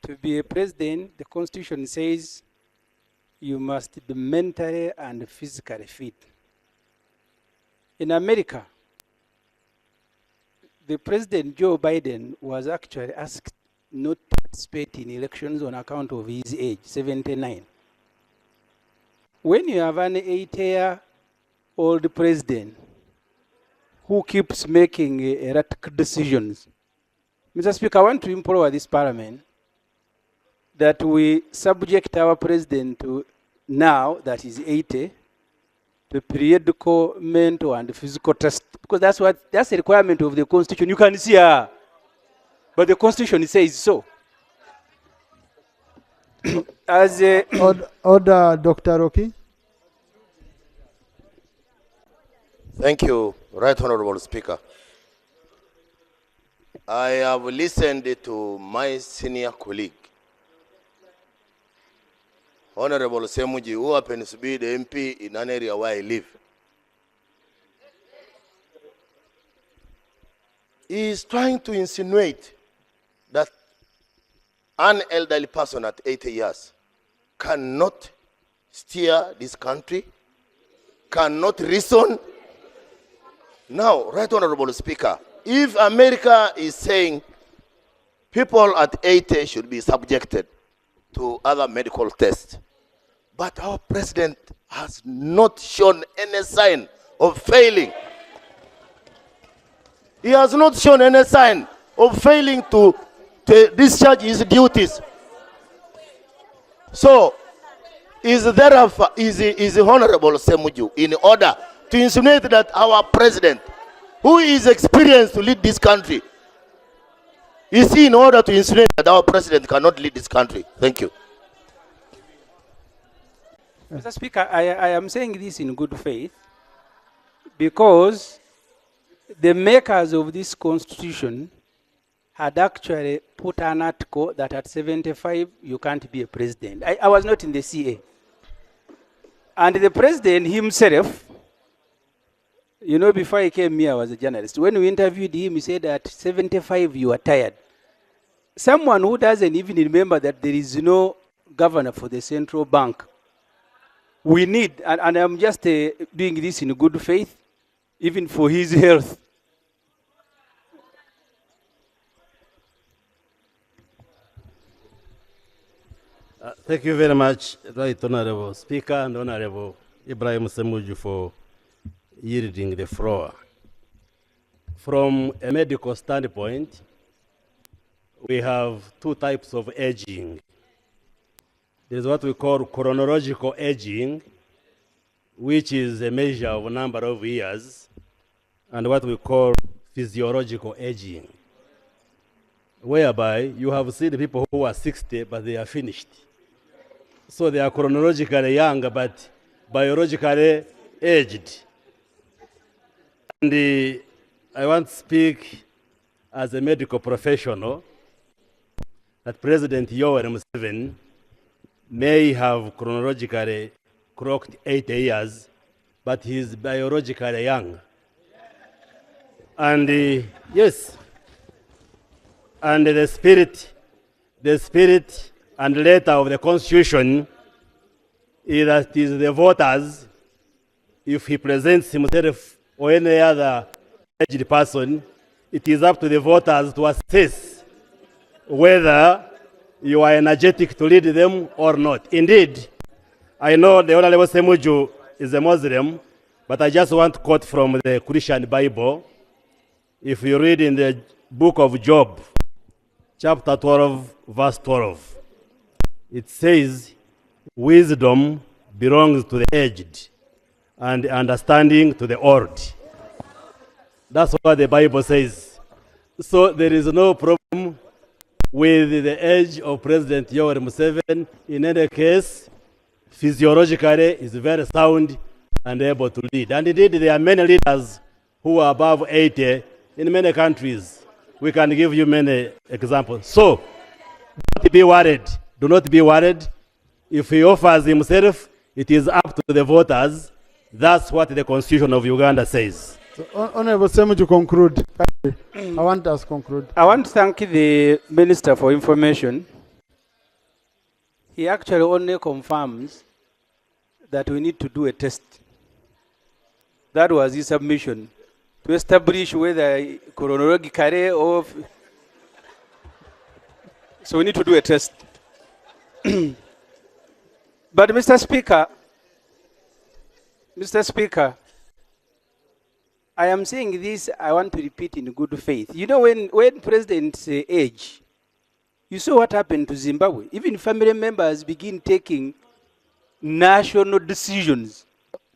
to be a president, the Constitution says you must be mentally and physically fit. In America, the President Joe Biden was actually asked not to participate in elections on account of his age, 79. When you have an 80-year-old president who keeps making erratic decisions, Mr. Speaker, I want to implore this parliament that we subject our president to, now that he's 80, to periodical mental and physical test, because that's a requirement of the Constitution. You can see her, but the Constitution says so. As a order, Dr. Roki. Thank you, Right Honorable Speaker. I have listened to my senior colleague, Honorable Semuji, who happens to be the MP in an area where I live. He is trying to insinuate that an elderly person at 80 years cannot steer this country, cannot reason. Now, Right Honorable Speaker, if America is saying people at 80 should be subjected to other medical tests, but our president has not shown any sign of failing. He has not shown any sign of failing to discharge his duties. So, is Honorable Semuju in order to insinuate that our president, who is experienced to lead this country, is he in order to insinuate that our president cannot lead this country? Thank you. Mr. Speaker, I am saying this in good faith because the makers of this Constitution had actually put an article that at 75 you can't be a president. I was not in the CA. And the president himself, you know, before he came here, I was a journalist. When we interviewed him, he said at 75 you are tired. Someone who doesn't even remember that there is no governor for the central bank. We need, and I'm just doing this in good faith, even for his health. Thank you very much, Right Honorable Speaker and Honorable Ibrahim Semuju, for yielding the floor. From a medical standpoint, we have two types of aging. There's what we call chronological aging, which is a measure of a number of years, and what we call physiological aging, whereby you have seen people who are 60, but they are finished. So they are chronologically young, but biologically aged. And I want to speak as a medical professional that President Yoweri Museveni may have chronologically clocked 80 years, but he is biologically young. And yes, and the spirit and letter of the Constitution is that it is the voters, if he presents himself or any other aged person, it is up to the voters to assess whether you are energetic to lead them or not. Indeed, I know the Honorable Semuju is a Muslim, but I just want to quote from the Christian Bible. If you read in the book of Job, chapter 12, verse 12, it says, wisdom belongs to the aged, and understanding to the old. That's what the Bible says. So there is no problem with the age of President Yoweri Museveni. In any case, physiologically is very sound and able to lead. And indeed, there are many leaders who are above 80 in many countries. We can give you many examples. So, don't be worried. Do not be worried. If he offers himself, it is up to the voters. That's what the Constitution of Uganda says. So, Honorable Semuju, to conclude. I want us to conclude. I want to thank the Minister for information. He actually only confirms that we need to do a test. That was his submission, to establish whether chronologically or... So we need to do a test. But Mr. Speaker, I am saying this, I want to repeat in good faith. You know, when presidents age, you saw what happened to Zimbabwe. Even family members begin taking national decisions.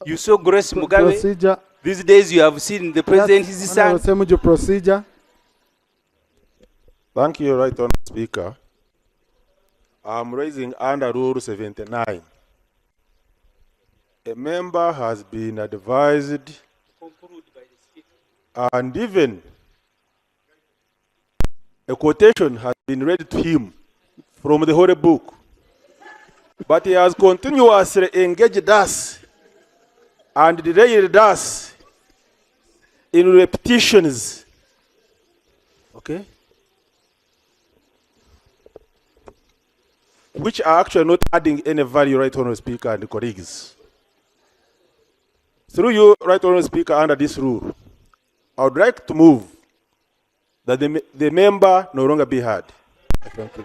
You saw Grace Mugabe. Procedure. These days you have seen the president, his son. Honorable Semuju, procedure. Thank you, Right Honourable Speaker. I'm raising under Rule 79. A member has been advised and even a quotation has been read to him from the Holy Book. But he has continuously engaged us and derailed us in repetitions. Okay? Which are actually not adding any value, Right Honourable Speaker and colleagues. Through you, Right Honourable Speaker, under this rule, I would like to move that the member no longer be heard. Thank you.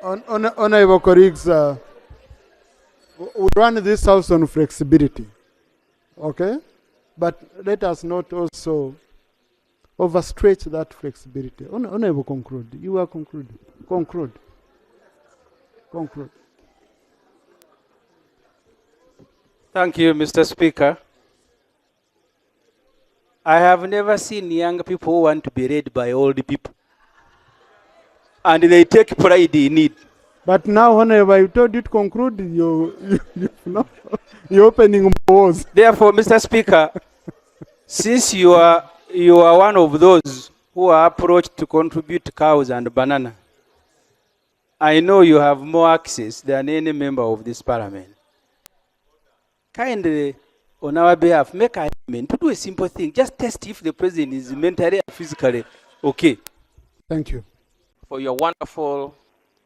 Honorable colleagues, we run this house on flexibility, okay? But let us not also overstretch that flexibility. Honorable, conclude. You are concluding. Conclude. Conclude. Thank you, Mr. Speaker. I have never seen young people who want to be read by old people. And they take pride in it. But now, Honorable, I told you to conclude, you're opening doors. Therefore, Mr. Speaker, since you are one of those who are approached to contribute cows and banana, I know you have more access than any member of this parliament. Kindly, on our behalf, make an amendment to do a simple thing. Just test if the president is mentally and physically okay. Thank you for your wonderful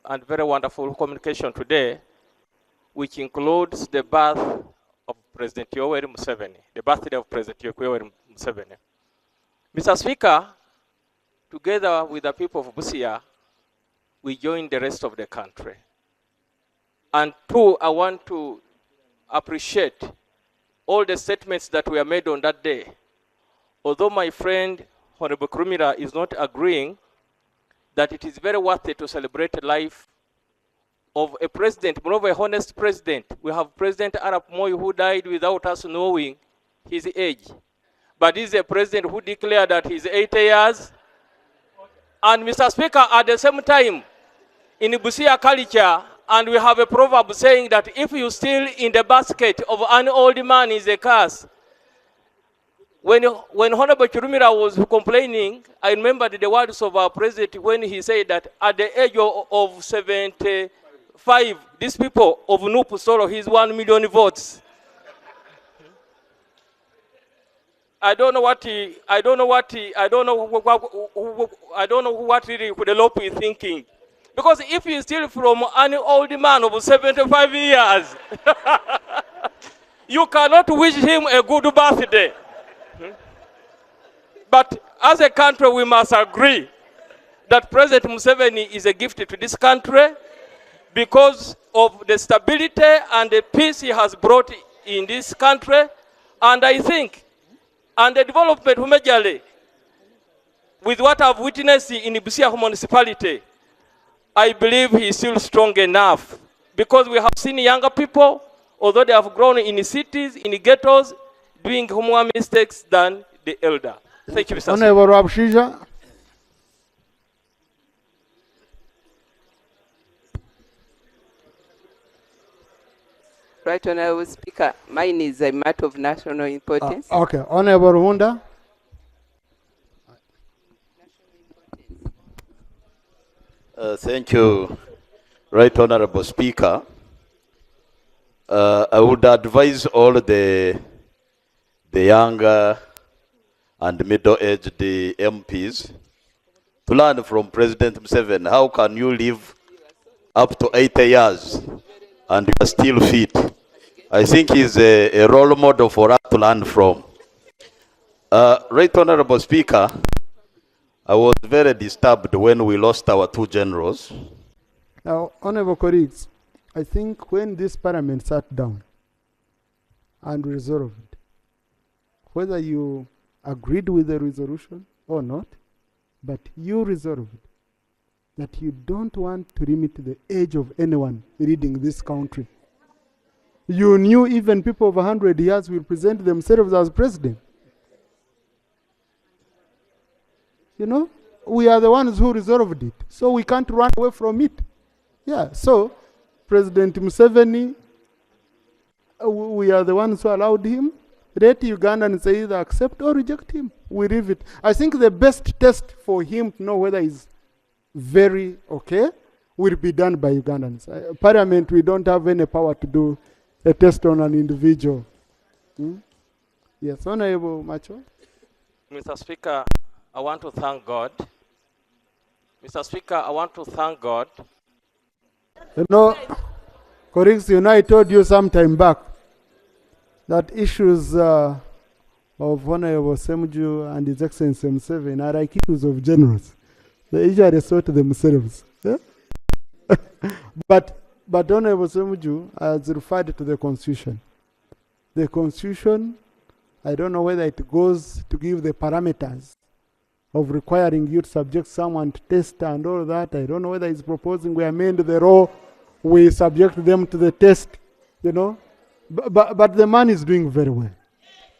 and very wonderful communication today, which includes the birth of President Yoweri Museveni, the birthday of President Yoweri Museveni. Mr. Speaker, together with the people of Busia, we join the rest of the country. And two, I want to appreciate all the statements that were made on that day. Although my friend Honorable Krumira is not agreeing that it is very worthy to celebrate the life of a president, moreover a honest president. We have President Arap Moi who died without us knowing his age. But he's a president who declared that he's 80 years. And Mr. Speaker, at the same time, in Busia culture, and we have a proverb saying that if you steal in the basket of an old man is a curse. When Honorable Chirumira was complaining, I remembered the words of our president when he said that at the age of 75, these people of Nupu Solo, his 1 million votes. I don't know what really Kudelopu is thinking. Because if you steal from an old man of 75 years, you cannot wish him a good birthday. But as a country, we must agree that President Museveni is a gift to this country because of the stability and the peace he has brought in this country. And I think, and the development majorly, with what I've witnessed in Busia municipality, I believe he is still strong enough because we have seen younger people, although they have grown in the cities, in the ghettos, doing more mistakes than the elder. Thank you, Mr. Honorable Rabshija. Right, Honorable Speaker. Mine is a matter of national importance. Okay, Honorable Hunda. Thank you, Right Honorable Speaker. I would advise all the younger and middle-aged MPs to learn from President Museveni. How can you live up to 80 years and you are still fit? I think he's a role model for us to learn from. Right Honorable Speaker, I was very disturbed when we lost our two generals. Now, honorable colleagues, I think when this parliament sat down and resolved, whether you agreed with the resolution or not, but you resolved that you don't want to limit the age of anyone leading this country. You knew even people of 100 years will present themselves as president. You know, we are the ones who resolved it, so we can't run away from it. Yeah, so President Museveni, we are the ones who allowed him. Let Ugandans either accept or reject him. We leave it. I think the best test for him to know whether he's very okay will be done by Ugandans. Parliament, we don't have any power to do a test on an individual. Yes, Honorable Macho. Mr. Speaker, I want to thank God. Mr. Speaker, I want to thank God. You know, colleagues, you know, I told you some time back that issues of Honorable Semju and His Excellency Museveni are like issues of generals. They usually sort themselves. Yeah? But Honorable Semju has referred to the Constitution. The Constitution, I don't know whether it goes to give the parameters of requiring you to subject someone to test and all that. I don't know whether he's proposing we amend the law, we subject them to the test, you know. But the man is doing very well.